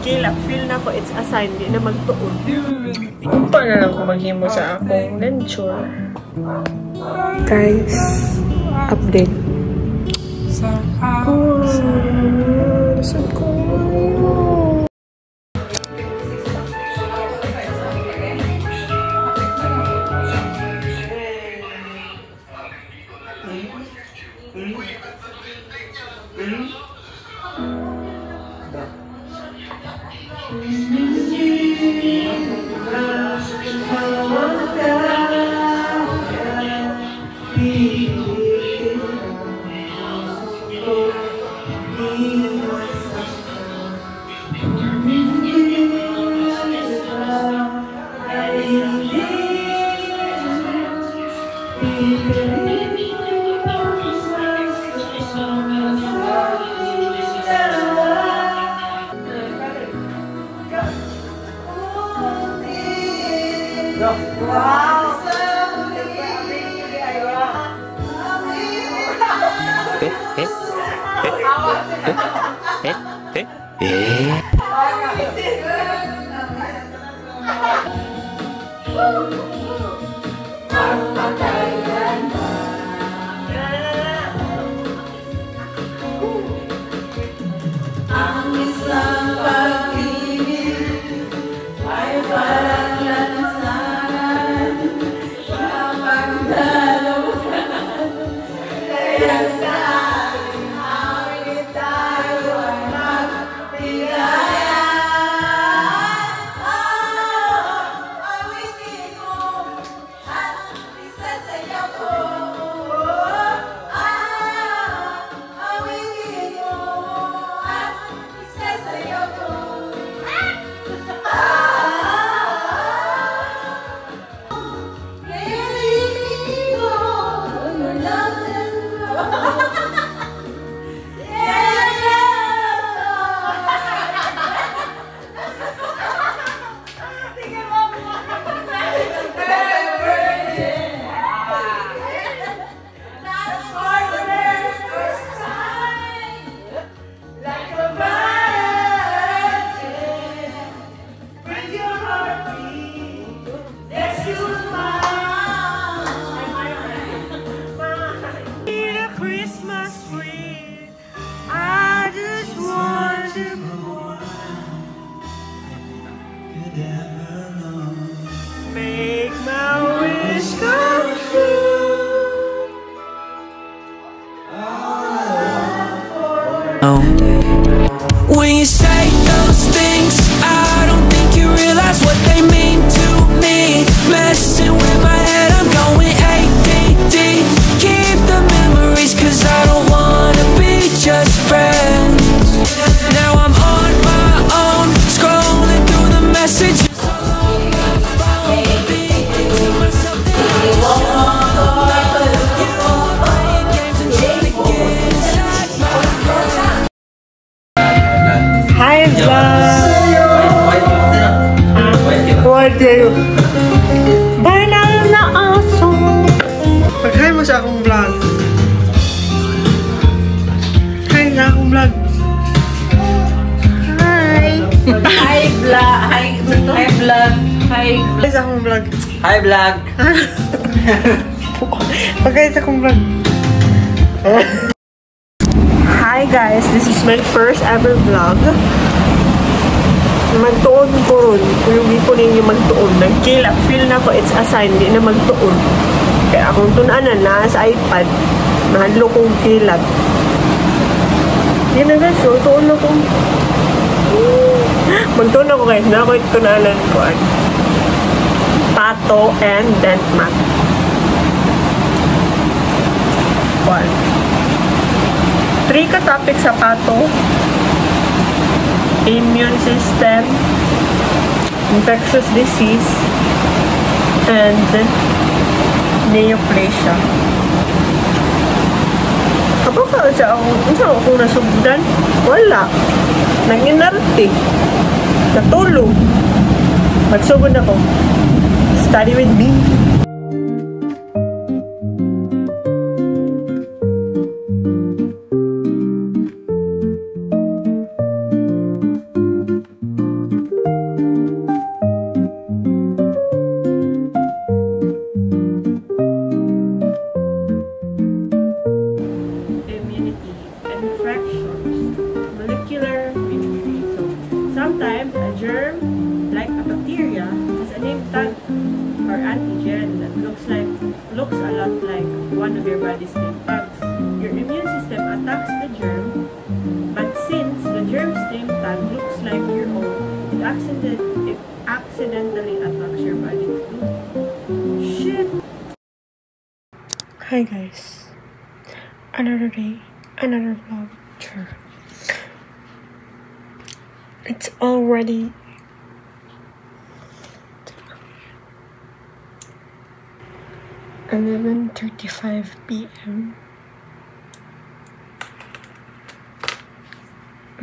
kilap, feel na ko it's a sign, di na magtuon. Punta na lang ko maghimo sa akong lenture. Guys, update. Saan ko? When you say those things, I don't think you realize what they mean to me. Messing with my head, I'm going ADD. Keep the memories, cause I don't wanna be just friends. Now I'm on my own, scrolling through the messages. Hi vlog! Banal na aso! Pag-hi mo sa akong vlog. Hi na akong vlog. Hi! Hi vlog! Hi vlog! Hi! Hi sa akong vlog. Hi vlog! Pag-hi sa akong vlog. Hi guys, this is my first ever vlog. Magtuon ko ron. Yung di ko ninyo magtuon. Nagkilap. Feel na ko it's a sign. Di na magtuon. Kaya akong tunanan na sa iPad. Nahadlo kong kilap. Yan na guys. So, tuon ako. Magtuon ako guys. Na ako tunanan ko. Pato and Dentmat. One. 3 ka-topic sa pato. Immune system, infectious disease, and neoplasia. Kapag sa ako nasugdan, wala. Nanginarte. Natulog. Magsugod ako. Study with me. body's name tags. Your immune system attacks the germ, but since the germ's name tag looks like your own, it accidentally attacks your body too. Shit! Hi guys. Another day, another vlog. Sure. It's already 11:35 p.m.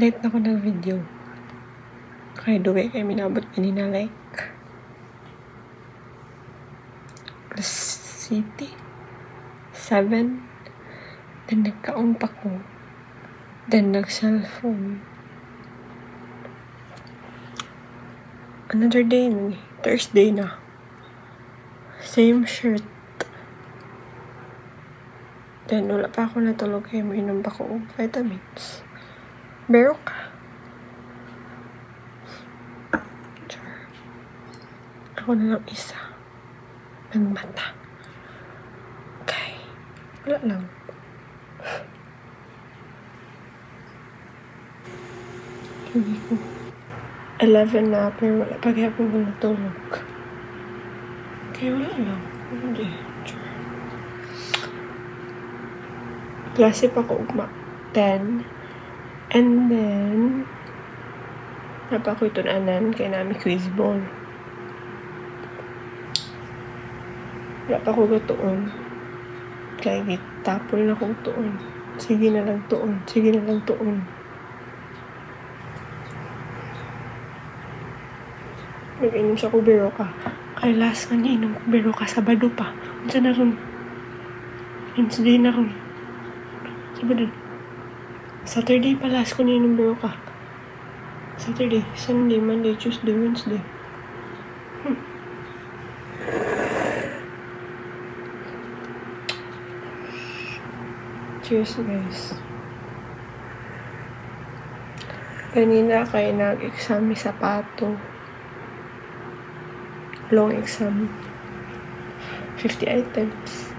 Late na ako ng video. Kaya duwi kayo minabot kanina like City 7. Then nagkaumpa ko. Then nag-cellphone. Another day na. Thursday na. Same shirt. Then wala pa ako natulog kaya mainom pa ko vitamins. Bero ka. Sure. Ako na lang isa. Nagmata. Okay. Wala lang. Hindi ko. 11 na pero wala pa kaya po natulog. Kaya wala lang. Hindi. Sure. Klase pa ko ugma 10. And then napa ko itunanan kay nami quiz ball. Wala pa ko gatuon. Kaya gitapol na kong tuon. Sige na lang tuon. Sige na lang tuon. Mag-inom siya ko biro ka. Kaya last nga niya inom ko biro ka. Sabado pa. Unsa na ron. Wednesday na ron. Sabado. Saturday pa last ko niya inom biro ka. Saturday, Sunday, Monday, Tuesday, Wednesday. Cheers guys. Kanina kayo nag-exam sa pato. Long exam. 50 items.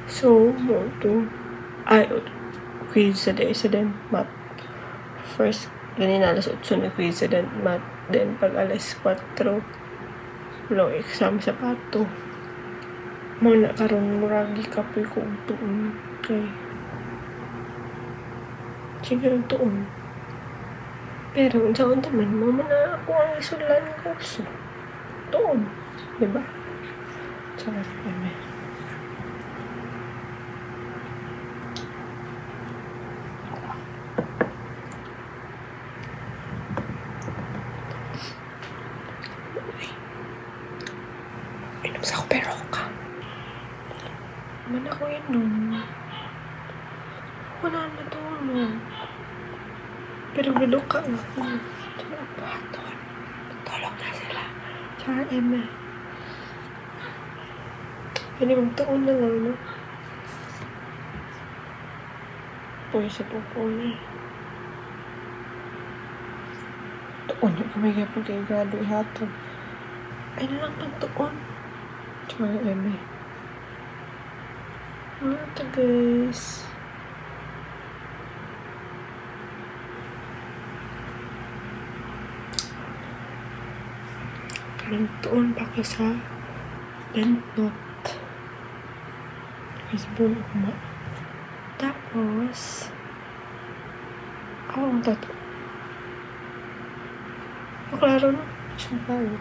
So, mo to quiz sa din math. First, kanina alas 8 na quiz sa din math. Then, pag alas 4, long exam sa pato. Muna karon muragi kapoy ko tuon. Okay. Sige lang tuon. Pero, unsaon taman, mama na ako ang isulan ko. So, tuon. Diba? Sarap kami. Inom sa ako pero ka. Naman ako inom. Wala na tulog. Pero bilog ka na. Tulog ba? Tulog na sila. Tsaka Emma. Pwede magtuon na lang, no? Pwede sa pupuan eh. Tuon yung kamay kaya pag kayo gado ihatod. Ay na lang pagtuon. Tsaka Emma. Ito guys. Nagtuon pa ka sa Bentnot. Kasi buong uma. Tapos, ako ang tato. Maklaro na. Siyempre.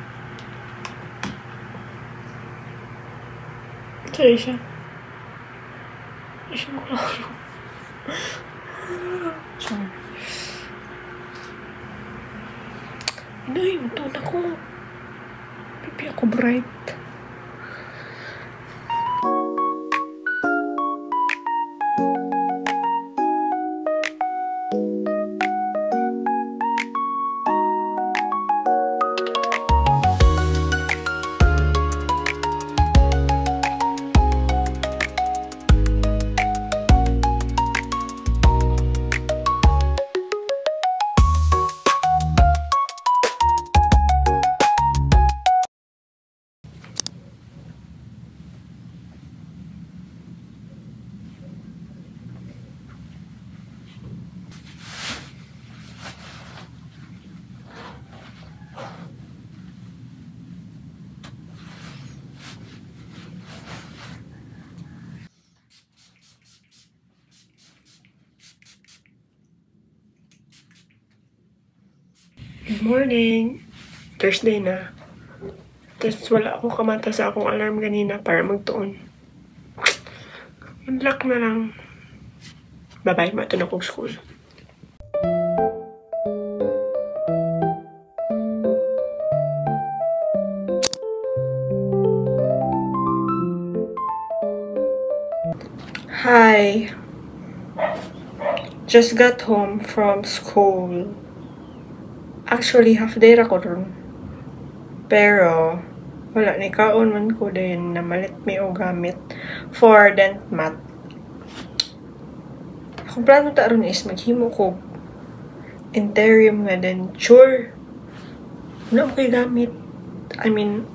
Sorry siya. Siya maklaro. Sorry. Inay, magtuon ako. Pipi ako bright. Good morning! Thursday na. Tapos wala akong kamata sa akong alarm kanina para magtuon. Good luck na lang. Bye-bye, mato na kong school. Hi! Just got home from school. Actually, half day ra ko ron. Pero, wala ni kaon man ko din na malit mi o gamit for dent mat. Akong plano ta ron is maghimo ko interim nga denture. Wala ko gamit. I mean,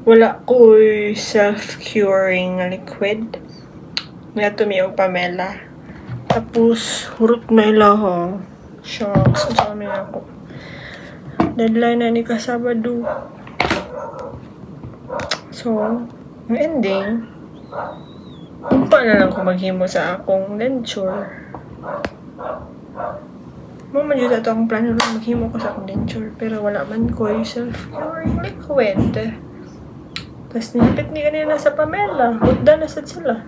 wala ko self-curing nga liquid. Nga to mi o Pamela. Tapos, hurot na ilaha. Shucks, ang sami ako. Deadline na ni kasabado. So, ang ending, umpa na lang ko maghimo sa akong denture. Maman yun ito akong plano lang maghimo ko sa akong denture. Pero wala man ko yung self-curing liquid. Tapos nilipit ni kanina sa Pamela. Hudda na sad sila.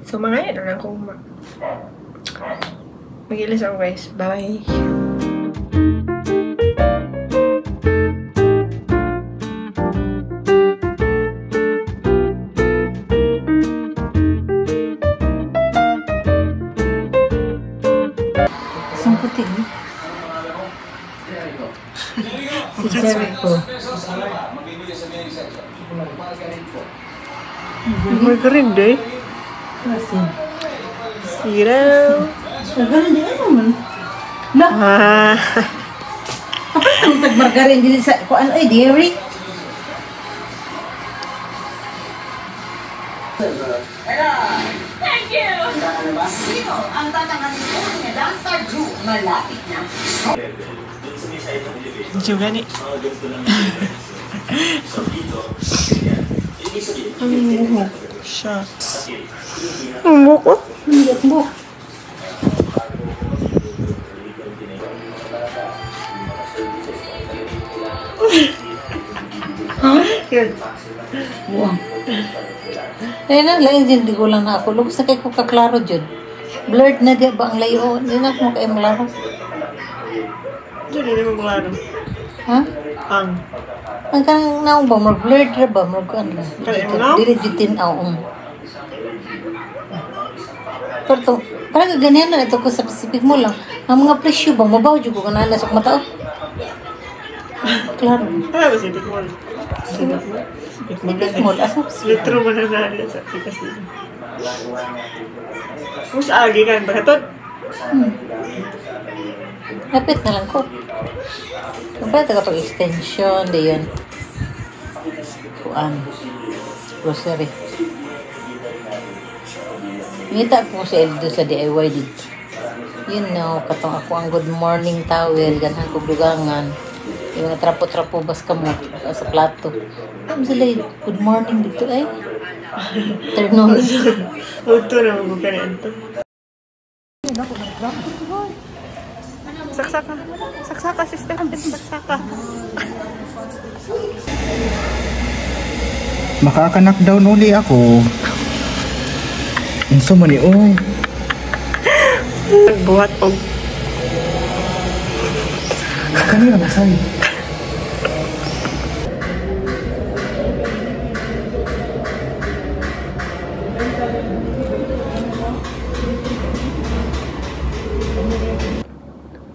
So, mga yan na lang kung mag-ilis ako guys. Bye! Margarin deh. Siraw. Margarin di ano man? Lah. Apa ang tag-margarin din sa kuan ay dairy? Thank you! Sino ang tatanganin ko niya dancer Drew? Malapit na. Juga nih. Ang buhok. Shucks. Ang buhok. Ang buhok. Yun. Wow. Ayun na, lain din, di ko lang na ako. Lugos na kayo ko kaklaro dyan. Blurred na di ba ang layo? Hindi na ako kayo malaro. Diyan hindi mo klaro. Ha? Ang kanang naong ba? Mag-blurred na ba? Mag-ano na? Kaya mo na? Dili-ditin ako. Pero ito, parang ganyan na ito ko sa Pacific mo lang. Ang mga presyo ba? Mabaw dyan ko ka nalasok mata. Klaro. Ano ba si Tikmol? Tikmol? Asa ba si Litro mo na nari sa kasi. Mas agi kan, bakatot? Lapit na lang ko. Kapag ito kapag extension, di yun. Kuan. Grocery. Ngita po sa Eldo sa DIY dito. You know, katong ako ang good morning towel, ganhan ko dugangan. Yung mga trapo-trapo bas kamot sa plato. Ano sila good morning dito ay? Turn-on. Huwag to na mag-buka na ito. Saksaka. Saksaka, sister. Saksaka. Makaka-knockdown uli ako. Inso man ni oy. Buhat og. Kanina masay.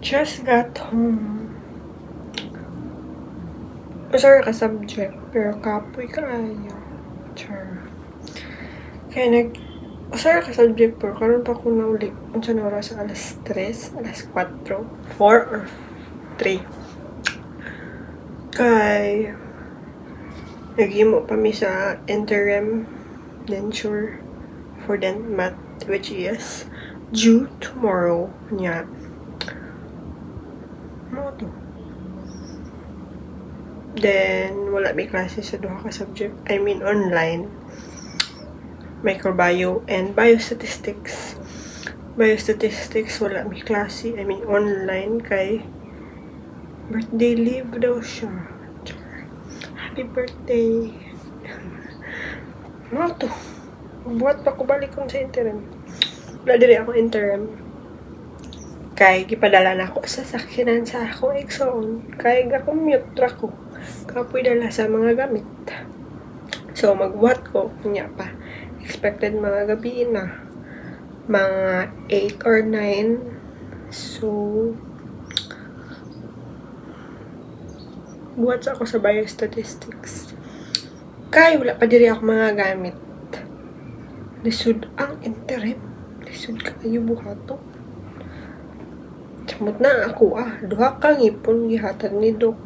Just got home. Sorry ka subject, pero kapoy ka ayaw. Char. Kaya sorry ka subject, pero karon pa ko na uli. Unsa na oras? Alas 3, alas 4, 4 or 3. Kay naghimo pa mi sa interim denture for dent mat, which is due tomorrow. Nya. Ano to? Then, wala may klase sa duha ka subject. I mean, online. Microbio and biostatistics. Biostatistics, wala may klase. I mean, online kay Birthday leave daw siya. Happy birthday. Ano to? Buhat pa ko balik kong sa interim. Wala diri ako interim. Kay gipadala na ako sa sakyanan sa akong Exxon. Kay ga-commute ra ko. Kapoy dala sa mga gamit. So magbuhat ko niya pa. Expected mga gabi na. Mga 8 or 9. So buhat ako sa biostatistics. Kay wala pa diri ako mga gamit. Lisod ang interim. Lisod kayo buhato. Samot na ako duha ka ngipon gihatag ni Doc.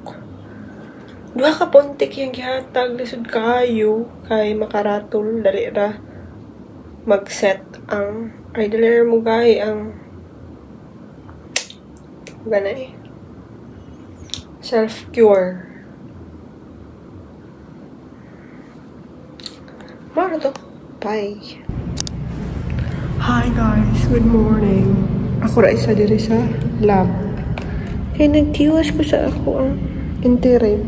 Duha ka pontik yung gihatag. Lisod kayo. Kay makaratol. Dali ra mag-set ang dali ra mo gay ang gana self-cure. Mara to. Bye. Hi guys, good morning. Ako ra isa diri sa lab. Kaya nagtiwas ko sa ako ang interim.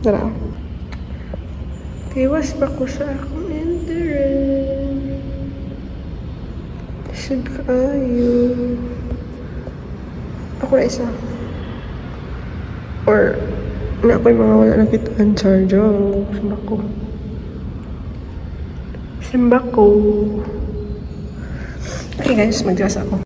Tara. Tiwas pa ko sa akong interim. Should kayo. Ako ra isa. Or na ako'y mga wala nakitaan charge. Simba ko. Simba ko. Okay guys, mag-dress ako.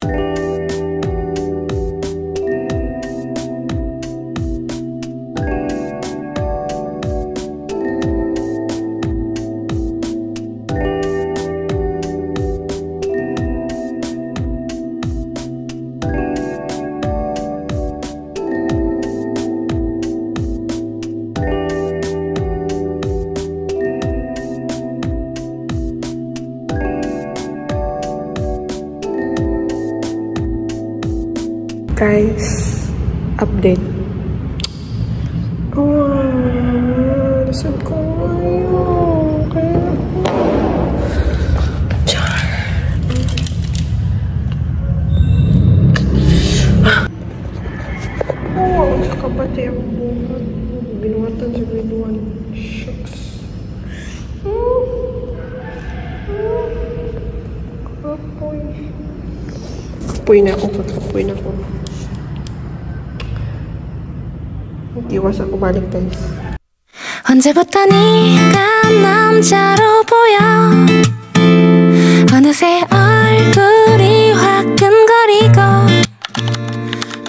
Guys, update. Lisod ko ngayon. Kaya char. Kapati ang buhat. Binuhatan sa grade 1. Shucks. Kapoy. Kapoy na ako. Kapoy na ako. 이와서 고마링 guys. 언제부터 네가 남자로 보여 어느새 얼굴이 화끈거리고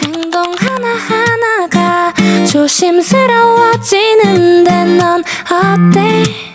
행동 하나하나가 조심스러워지는데 넌 어때?